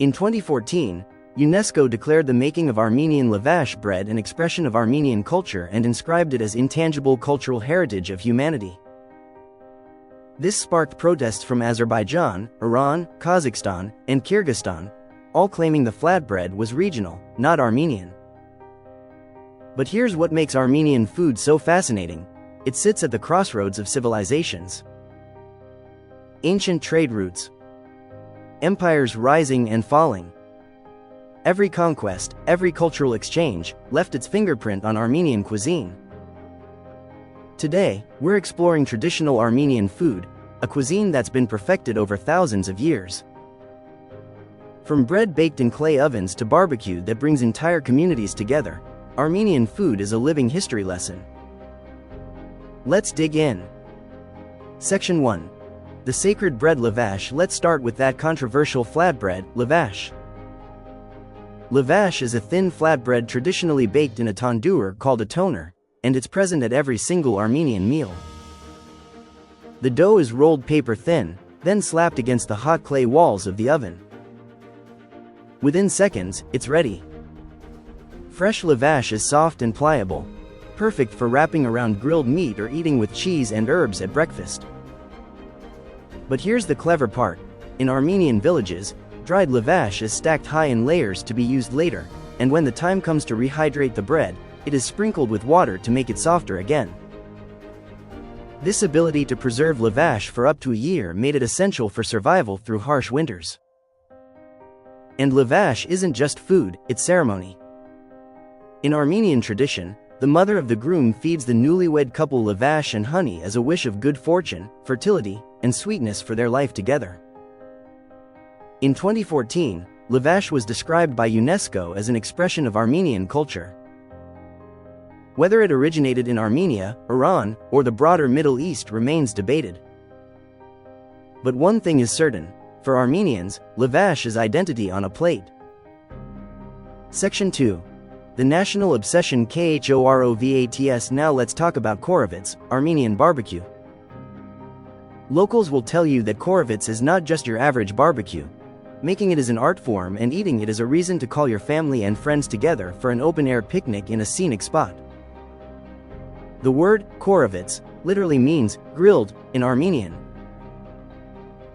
In 2014, UNESCO declared the making of Armenian Lavash bread an expression of Armenian culture and inscribed it as intangible cultural heritage of humanity. This sparked protests from Azerbaijan, Iran, Kazakhstan, and Kyrgyzstan, all claiming the flatbread was regional, not Armenian. But here's what makes Armenian food so fascinating: it sits at the crossroads of civilizations. Ancient trade routes, empires rising and falling. Every conquest, every cultural exchange, left its fingerprint on Armenian cuisine. Today, we're exploring traditional Armenian food, a cuisine that's been perfected over thousands of years. From bread baked in clay ovens to barbecue that brings entire communities together, Armenian food is a living history lesson. Let's dig in. Section 1. The sacred bread lavash. Let's start with that controversial flatbread, lavash. Lavash is a thin flatbread traditionally baked in a tandoor called a toner, and it's present at every single Armenian meal. The dough is rolled paper thin, then slapped against the hot clay walls of the oven. Within seconds, it's ready. Fresh lavash is soft and pliable, perfect for wrapping around grilled meat or eating with cheese and herbs at breakfast. But here's the clever part: in Armenian villages, dried lavash is stacked high in layers to be used later, and when the time comes to rehydrate the bread, it is sprinkled with water to make it softer again. This ability to preserve lavash for up to a year made it essential for survival through harsh winters. And lavash isn't just food, it's ceremony. In Armenian tradition, the mother of the groom feeds the newlywed couple lavash and honey as a wish of good fortune, fertility, and sweetness for their life together. In 2014, lavash was described by UNESCO as an expression of Armenian culture. Whether it originated in Armenia, Iran, or the broader Middle East remains debated. But one thing is certain: for Armenians, lavash is identity on a plate. Section 2. The national obsession Khorovats. Now let's talk about Khorovats, Armenian barbecue. Locals will tell you that Khorovats is not just your average barbecue. Making it is an art form, and eating it is a reason to call your family and friends together for an open-air picnic in a scenic spot. The word Khorovats literally means grilled in Armenian.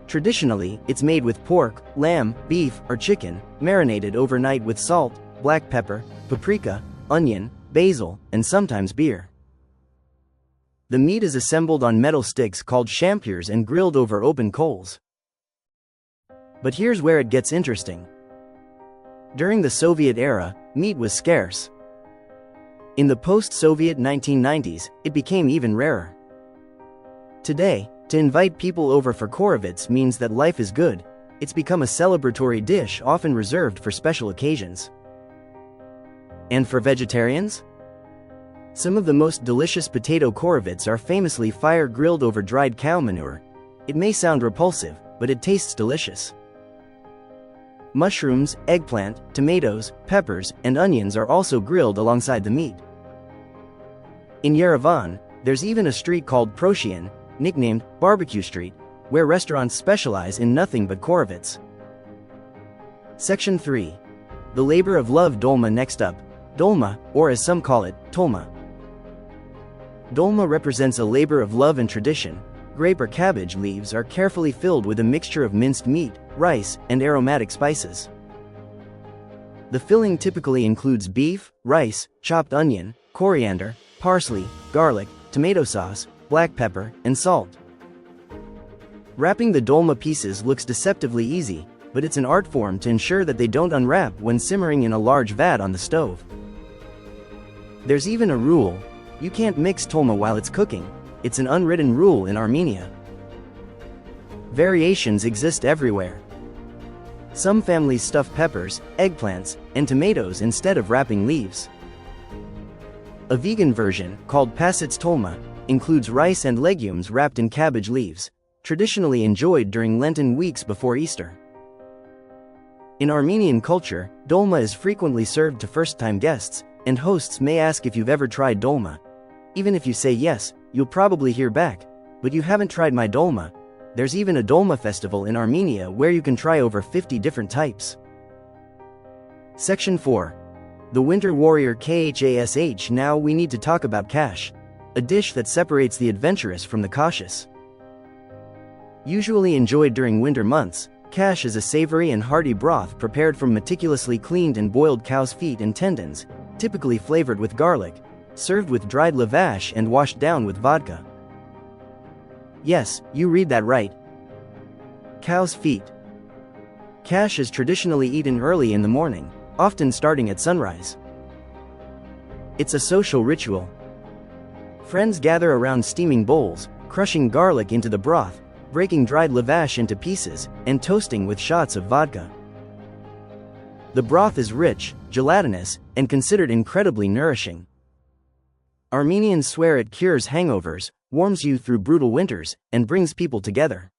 Traditionally, it's made with pork, lamb, beef, or chicken, marinated overnight with salt, black pepper, paprika, onion, basil, and sometimes beer. The meat is assembled on metal sticks called champirs and grilled over open coals. But here's where it gets interesting. During the Soviet era, meat was scarce. In the post-Soviet 1990s, it became even rarer. Today, to invite people over for Khorovats means that life is good. It's become a celebratory dish often reserved for special occasions. And for vegetarians? Some of the most delicious potato Khorovats are famously fire-grilled over dried cow manure. It may sound repulsive, but it tastes delicious. Mushrooms, eggplant, tomatoes, peppers, and onions are also grilled alongside the meat. In Yerevan, there's even a street called Proshian, nicknamed Barbecue Street, where restaurants specialize in nothing but Khorovats. Section 3. The labor of love. Dolma. Next up, Dolma, or as some call it, Tolma. Dolma represents a labor of love and tradition. Grape or cabbage leaves are carefully filled with a mixture of minced meat, rice, and aromatic spices. The filling typically includes beef, rice, chopped onion, coriander, parsley, garlic, tomato sauce, black pepper, and salt. Wrapping the dolma pieces looks deceptively easy, but it's an art form to ensure that they don't unwrap when simmering in a large vat on the stove. There's even a rule: you can't mix tolma while it's cooking. It's an unwritten rule in Armenia. Variations exist everywhere. Some families stuff peppers, eggplants, and tomatoes instead of wrapping leaves. A vegan version, called pasits tolma, includes rice and legumes wrapped in cabbage leaves, traditionally enjoyed during Lenten weeks before Easter. In Armenian culture, dolma is frequently served to first-time guests, and hosts may ask if you've ever tried dolma. Even if you say yes, you'll probably hear back, "But you haven't tried my dolma." There's even a dolma festival in Armenia where you can try over 50 different types. Section 4. The Winter Warrior Khash. Now we need to talk about Khash, a dish that separates the adventurous from the cautious. Usually enjoyed during winter months, Khash is a savory and hearty broth prepared from meticulously cleaned and boiled cow's feet and tendons, typically flavored with garlic, served with dried lavash and washed down with vodka. Yes, you read that right. Cow's feet. Khash is traditionally eaten early in the morning, often starting at sunrise. It's a social ritual. Friends gather around steaming bowls, crushing garlic into the broth, breaking dried lavash into pieces, and toasting with shots of vodka. The broth is rich, gelatinous, and considered incredibly nourishing. Armenians swear it cures hangovers, warms you through brutal winters, and brings people together.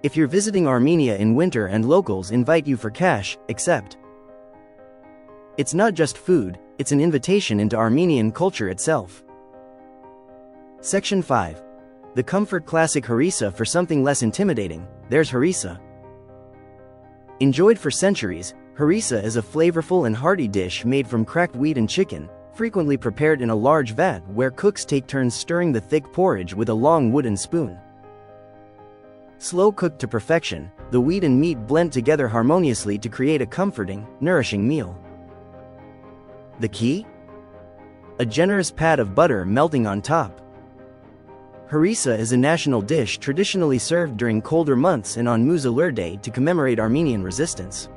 If you're visiting Armenia in winter and locals invite you for Khash, accept. It's not just food, it's an invitation into Armenian culture itself. Section 5. The comfort classic Harissa. For something less intimidating, there's Harissa. Enjoyed for centuries, Harissa is a flavorful and hearty dish made from cracked wheat and chicken, frequently prepared in a large vat where cooks take turns stirring the thick porridge with a long wooden spoon. Slow cooked to perfection, the wheat and meat blend together harmoniously to create a comforting, nourishing meal. The key? A generous pat of butter melting on top. Harissa is a national dish traditionally served during colder months and on Muzalur Day to commemorate Armenian resistance.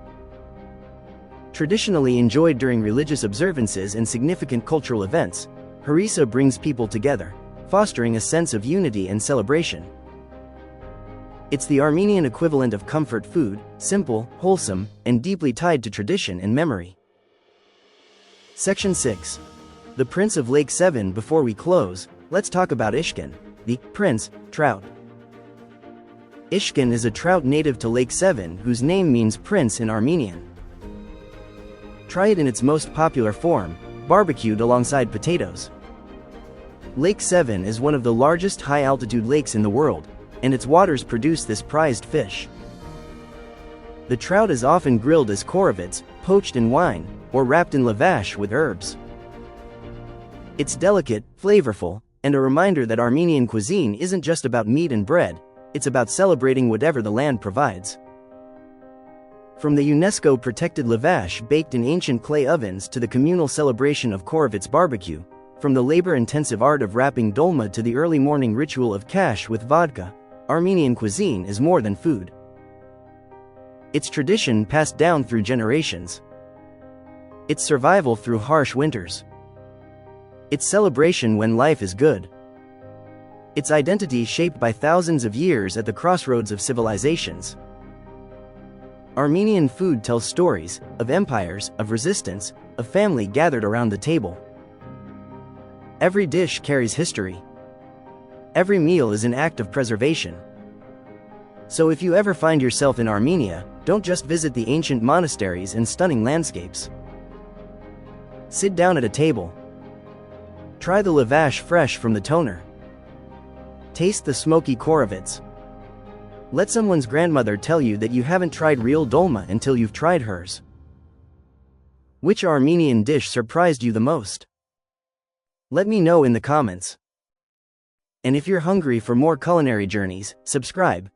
Traditionally enjoyed during religious observances and significant cultural events, Harissa brings people together, fostering a sense of unity and celebration. It's the Armenian equivalent of comfort food, simple, wholesome, and deeply tied to tradition and memory. Section 6. The Prince of Lake Sevan. Before we close, let's talk about ishkhan, the prince trout. Ishkhan is a trout native to Lake Sevan whose name means prince in Armenian. Try it in its most popular form, barbecued alongside potatoes. Lake Sevan is one of the largest high-altitude lakes in the world, and its waters produce this prized fish. The trout is often grilled as Khorovats, poached in wine, or wrapped in lavash with herbs. It's delicate, flavorful, and a reminder that Armenian cuisine isn't just about meat and bread, it's about celebrating whatever the land provides. From the UNESCO-protected lavash baked in ancient clay ovens to the communal celebration of Khorovats barbecue, from the labor-intensive art of wrapping dolma to the early morning ritual of Khash with vodka, Armenian cuisine is more than food. It's tradition passed down through generations. It's survival through harsh winters. It's celebration when life is good. Its identity shaped by thousands of years at the crossroads of civilizations. Armenian food tells stories, of empires, of resistance, of family gathered around the table. Every dish carries history. Every meal is an act of preservation. So if you ever find yourself in Armenia, don't just visit the ancient monasteries and stunning landscapes. Sit down at a table. Try the lavash fresh from the toner. Taste the smoky Khorovats. Let someone's grandmother tell you that you haven't tried real dolma until you've tried hers. Which Armenian dish surprised you the most? Let me know in the comments. And if you're hungry for more culinary journeys, subscribe.